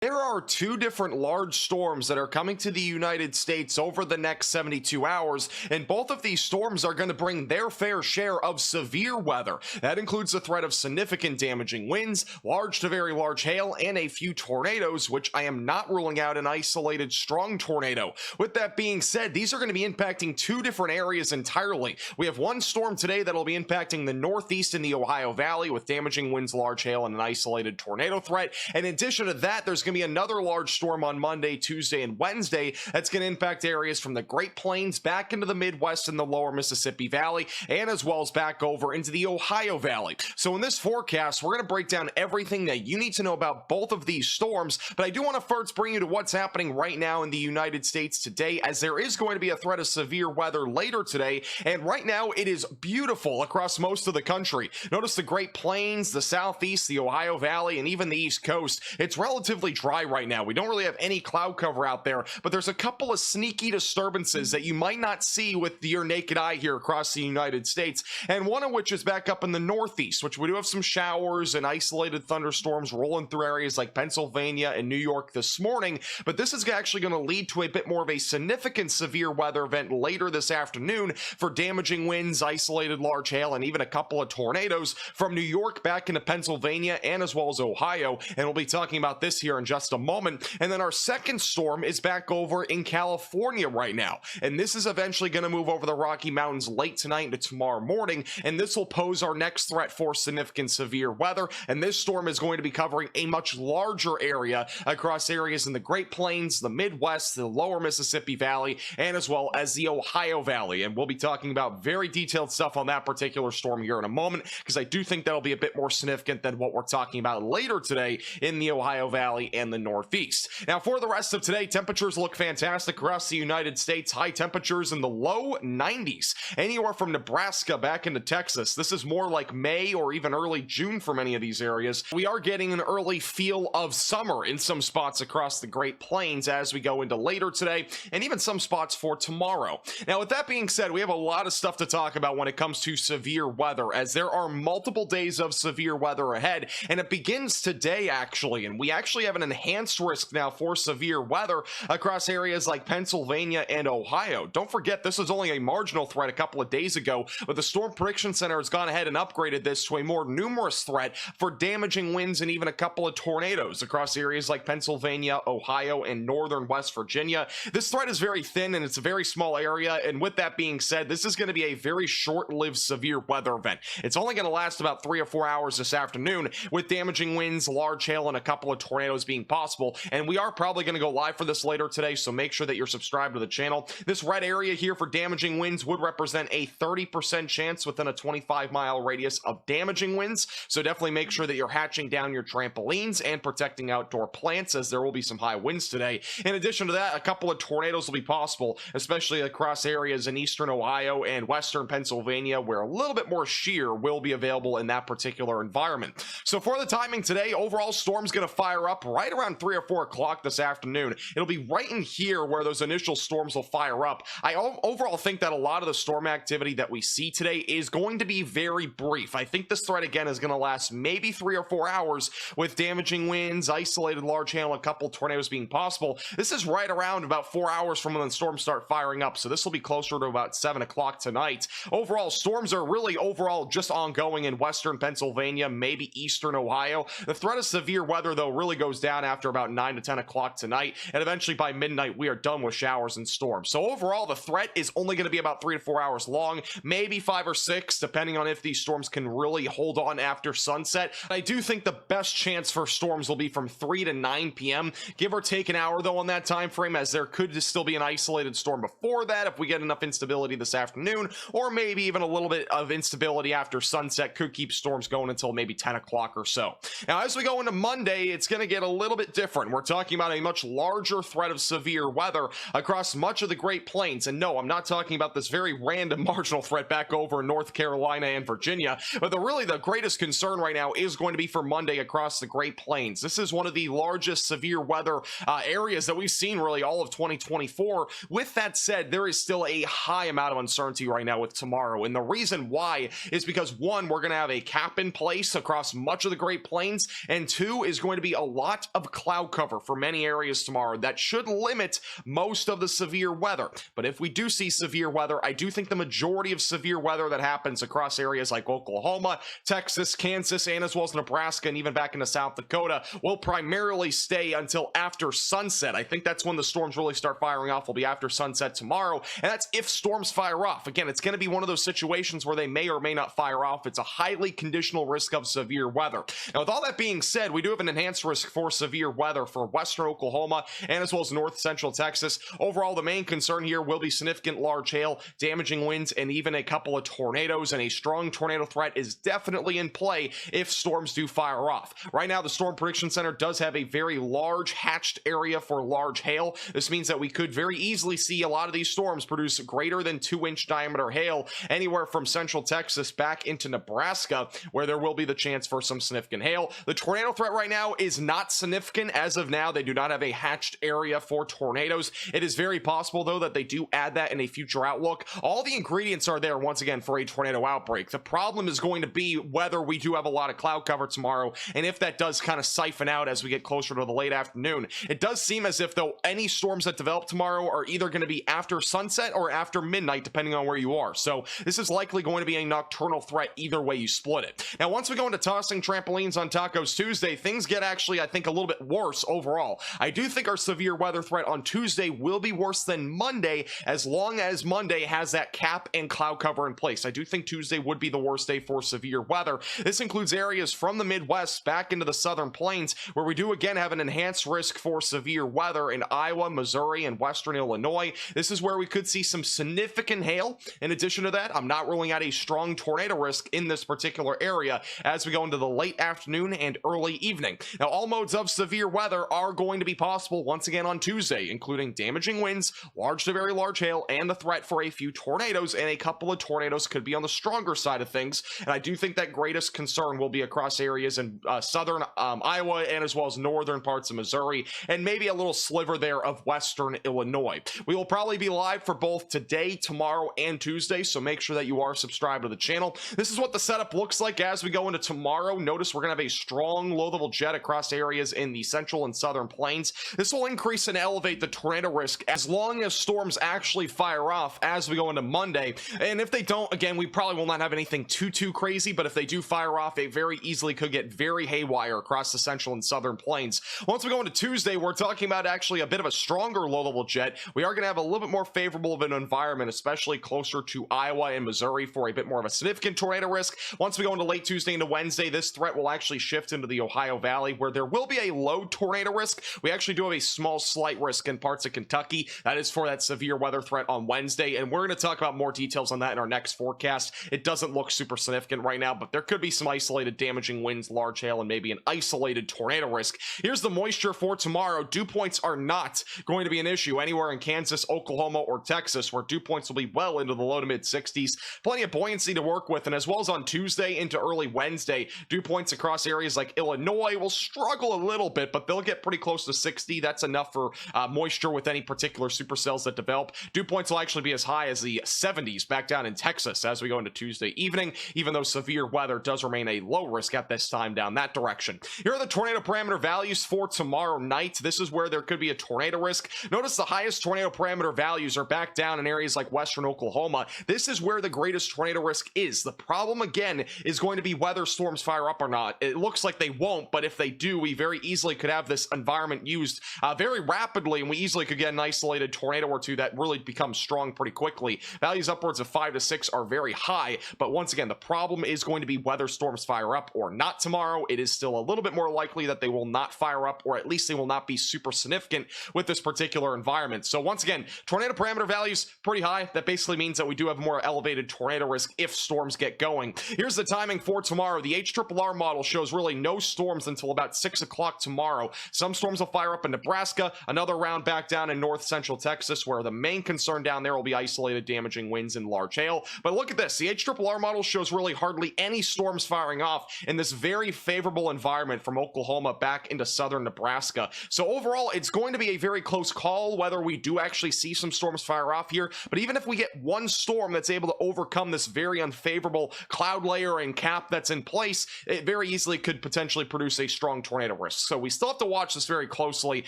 There are two different large storms that are coming to the United States over the next 72 hours, and both of these storms are going to bring their fair share of severe weather. That includes the threat of significant damaging winds, large to very large hail, and a few tornadoes, which I am not ruling out an isolated strong tornado. With that being said, these are going to be impacting two different areas entirely. We have one storm today that'll be impacting the Northeast in the Ohio Valley with damaging winds, large hail, and an isolated tornado threat. And in addition to that, there's going to be another large storm on Monday, Tuesday, and Wednesday that's going to impact areas from the Great Plains back into the Midwest and the lower Mississippi Valley, and as well as back over into the Ohio Valley. So in this forecast, we're going to break down everything that you need to know about both of these storms, but I do want to first bring you to what's happening right now in the United States today, as there is going to be a threat of severe weather later today, and right now it is beautiful across most of the country. Notice the Great Plains, the Southeast, the Ohio Valley, and even the East Coast. It's relatively dry right now. We don't really have any cloud cover out there, but there's a couple of sneaky disturbances that you might not see with your naked eye here across the United States, and one of which is back up in the Northeast, which we do have some showers and isolated thunderstorms rolling through areas like Pennsylvania and New York this morning, but this is actually going to lead to a bit more of a significant severe weather event later this afternoon for damaging winds, isolated large hail, and even a couple of tornadoes from New York back into Pennsylvania and as well as Ohio, and we'll be talking about this here in just a moment. And then our second storm is back over in California right now, and this is eventually going to move over the Rocky Mountains late tonight into tomorrow morning, and this will pose our next threat for significant severe weather. And this storm is going to be covering a much larger area across areas in the Great Plains, the Midwest, the lower Mississippi Valley, and as well as the Ohio Valley. And we'll be talking about very detailed stuff on that particular storm here in a moment, because I do think that'll be a bit more significant than what we're talking about later today in the Ohio Valley and the Northeast. Now, for the rest of today, temperatures look fantastic across the United States. High temperatures in the low 90s, anywhere from Nebraska back into Texas. This is more like May or even early June for many of these areas. We are getting an early feel of summer in some spots across the Great Plains as we go into later today, and even some spots for tomorrow. Now, with that being said, we have a lot of stuff to talk about when it comes to severe weather, as there are multiple days of severe weather ahead, and it begins today actually, and we actually have an enhanced risk now for severe weather across areas like Pennsylvania and Ohio. Don't forget, this was only a marginal threat a couple of days ago, but the Storm Prediction Center has gone ahead and upgraded this to a more numerous threat for damaging winds and even a couple of tornadoes across areas like Pennsylvania, Ohio, and northern West Virginia. This threat is very thin and it's a very small area, and with that being said, this is going to be a very short-lived severe weather event. It's only going to last about 3 or 4 hours this afternoon, with damaging winds, large hail, and a couple of tornadoes being possible, and we are probably going to go live for this later today, so make sure that you're subscribed to the channel. This red area here for damaging winds would represent a 30% chance within a 25-mile radius of damaging winds, so definitely make sure that you're hatching down your trampolines and protecting outdoor plants, as there will be some high winds today. In addition to that, a couple of tornadoes will be possible, especially across areas in eastern Ohio and western Pennsylvania, where a little bit more shear will be available in that particular environment. So for the timing today, overall storm's going to fire up right around 3 or 4 o'clock this afternoon. It'll be right in here where those initial storms will fire up. I overall think that a lot of the storm activity that we see today is going to be very brief. I think this threat again is going to last maybe 3 or 4 hours, with damaging winds, isolated large hail, and a couple tornadoes being possible. This is right around about 4 hours from when the storms start firing up, so this will be closer to about 7 o'clock tonight. Overall, storms are really overall just ongoing in western Pennsylvania, maybe eastern Ohio. The threat of severe weather, though, really goes down after about 9 to 10 o'clock tonight, and eventually by midnight we are done with showers and storms. So overall, the threat is only going to be about 3 to 4 hours long, maybe 5 or 6, depending on if these storms can really hold on after sunset. I do think the best chance for storms will be from 3 to 9 p.m., give or take an hour though on that time frame, as there could still be an isolated storm before that if we get enough instability this afternoon, or maybe even a little bit of instability after sunset could keep storms going until maybe 10 o'clock or so. Now, as we go into Monday, it's going to get a little bit different. We're talking about a much larger threat of severe weather across much of the Great Plains, and no, I'm not talking about this very random marginal threat back over in North Carolina and Virginia, but really the greatest concern right now is going to be for Monday across the Great Plains. This is one of the largest severe weather areas that we've seen really all of 2024. With that said, there is still a high amount of uncertainty right now with tomorrow, and the reason why is because, one, we're going to have a cap in place across much of the Great Plains, and two, is going to be a lot of cloud cover for many areas tomorrow that should limit most of the severe weather. But if we do see severe weather, I do think the majority of severe weather that happens across areas like Oklahoma, Texas, Kansas, and as well as Nebraska, and even back into South Dakota, will primarily stay until after sunset. I think that's when the storms really start firing off, will be after sunset tomorrow, and that's if storms fire off. Again, it's going to be one of those situations where they may or may not fire off. It's a highly conditional risk of severe weather. Now, with all that being said, we do have an enhanced risk for severe weather for western Oklahoma and as well as north central Texas. Overall, the main concern here will be significant large hail, damaging winds, and even a couple of tornadoes, and a strong tornado threat is definitely in play if storms do fire off. Right now, the Storm Prediction Center does have a very large hatched area for large hail. This means that we could very easily see a lot of these storms produce greater than 2-inch diameter hail anywhere from central Texas back into Nebraska, where there will be the chance for some significant hail. The tornado threat right now is not significant as of now. They do not have a hatched area for tornadoes. It is very possible, though, that they do add that in a future outlook. All the ingredients are there once again for a tornado outbreak. The problem is going to be whether we do have a lot of cloud cover tomorrow, and if that does kind of siphon out as we get closer to the late afternoon. It does seem as if, though, any storms that develop tomorrow are either going to be after sunset or after midnight, depending on where you are. So this is likely going to be a nocturnal threat either way you split it. Now, once we go into tossing trampolines on Tacos Tuesday, things get actually, I think, a little bit worse overall. I do think our severe weather threat on Tuesday will be worse than Monday, as long as Monday has that cap and cloud cover in place. I do think Tuesday would be the worst day for severe weather. This includes areas from the Midwest back into the southern plains, where we do again have an enhanced risk for severe weather in Iowa, Missouri, and western Illinois. This is where we could see some significant hail. In addition to that, I'm not ruling out a strong tornado risk in this particular area as we go into the late afternoon and early evening. Now, all modes of severe weather are going to be possible once again on Tuesday, including damaging winds, large to very large hail, and the threat for a few tornadoes, and a couple of tornadoes could be on the stronger side of things. And I do think that greatest concern will be across areas in southern Iowa and as well as northern parts of Missouri, and maybe a little sliver there of western Illinois. We will probably be live for both today, tomorrow, and Tuesday, so make sure that you are subscribed to the channel. This is what the setup looks like as we go into tomorrow. Notice we're going to have a strong low-level jet across areas in the central and southern plains. This will increase and elevate the tornado risk as long as storms actually fire off as we go into Monday. And if they don't, again, we probably will not have anything too crazy, but if they do fire off, it very easily could get very haywire across the central and southern plains. Once we go into Tuesday, we're talking about actually a bit of a stronger low-level jet. We are going to have a little bit more favorable of an environment, especially closer to Iowa and Missouri, for a bit more of a significant tornado risk. Once we go into late Tuesday into Wednesday, this threat will actually shift into the Ohio Valley, where there will be a low tornado risk. We actually do have a small slight risk in parts of Kentucky. That is for that severe weather threat on Wednesday, and we're going to talk about more details on that in our next forecast. It doesn't look super significant right now, but there could be some isolated damaging winds, large hail, and maybe an isolated tornado risk. Here's the moisture for tomorrow. Dew points are not going to be an issue anywhere in Kansas, Oklahoma, or Texas, where dew points will be well into the low to mid 60s. Plenty of buoyancy to work with, and as well as on Tuesday into early Wednesday, dew points across areas like Illinois will struggle a little bit, but they'll get pretty close to 60. That's enough for moisture with any particular supercells that develop. Dew points will actually be as high as the 70s back down in Texas as we go into Tuesday evening, even though severe weather does remain a low risk at this time down that direction. Here are the tornado parameter values for tomorrow night. This is where there could be a tornado risk. Notice the highest tornado parameter values are back down in areas like western Oklahoma. This is where the greatest tornado risk is. The problem, again, is going to be whether storms fire up or not. It looks like they won't, but if they do, we very easily could have this environment used very rapidly, and we easily could get an isolated tornado or two that really becomes strong pretty quickly. Values upwards of 5 to 6 are very high, but once again, the problem is going to be whether storms fire up or not tomorrow. It is still a little bit more likely that they will not fire up, or at least they will not be super significant with this particular environment. So once again, tornado parameter values pretty high. That basically means that we do have more elevated tornado risk if storms get going. Here's the timing for tomorrow. The HRRR model shows really no storms until about 6 o'clock tomorrow. Some storms will fire up in Nebraska, another round back down in north central Texas, where the main concern down there will be isolated damaging winds and large hail. But look at this. The HRRR model shows really hardly any storms firing off in this very favorable environment from Oklahoma back into southern Nebraska. So overall, it's going to be a very close call whether we do actually see some storms fire off here. But even if we get one storm that's able to overcome this very unfavorable cloud layer and cap that's in place, it very easily could potentially produce a strong tornado risk. risk. So we still have to watch this very closely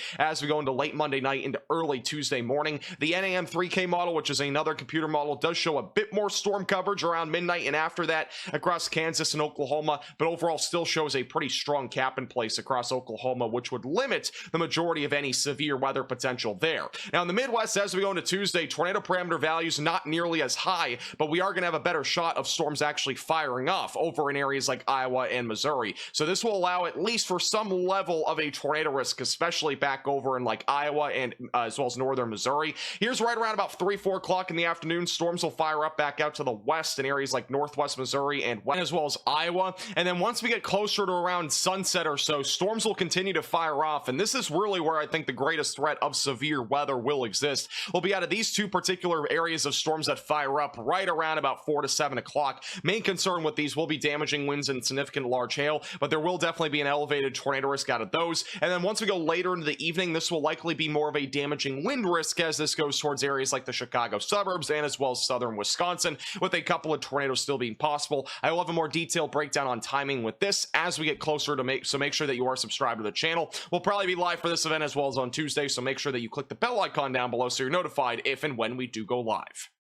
as we go into late Monday night into early Tuesday morning. The NAM 3K model, which is another computer model, does show a bit more storm coverage around midnight and after that across Kansas and Oklahoma, but overall still shows a pretty strong cap in place across Oklahoma, which would limit the majority of any severe weather potential there. Now in the Midwest, as we go into Tuesday, tornado parameter values not nearly as high, but we are going to have a better shot of storms actually firing off over in areas like Iowa and Missouri. So this will allow at least for some level of a tornado risk, especially back over in like Iowa and as well as northern Missouri. Here's right around about 3-4 o'clock in the afternoon, storms will fire up back out to the west in areas like northwest Missouri and west, as well as Iowa. And then once we get closer to around sunset or so, storms will continue to fire off. And this is really where I think the greatest threat of severe weather will exist. Will be out of these two particular areas of storms that fire up right around about 4 to 7 o'clock. Main concern with these will be damaging winds and significant large hail, but there will definitely be an elevated tornado risk out of those. And then once we go later into the evening, this will likely be more of a damaging wind risk as this goes towards areas like the Chicago suburbs and as well as southern Wisconsin, with a couple of tornadoes still being possible. I will have a more detailed breakdown on timing with this as we get closer to make sure that you are subscribed to the channel. We'll probably be live for this event as well as on Tuesday, so make sure that you click the bell icon down below so you're notified if and when we do go live.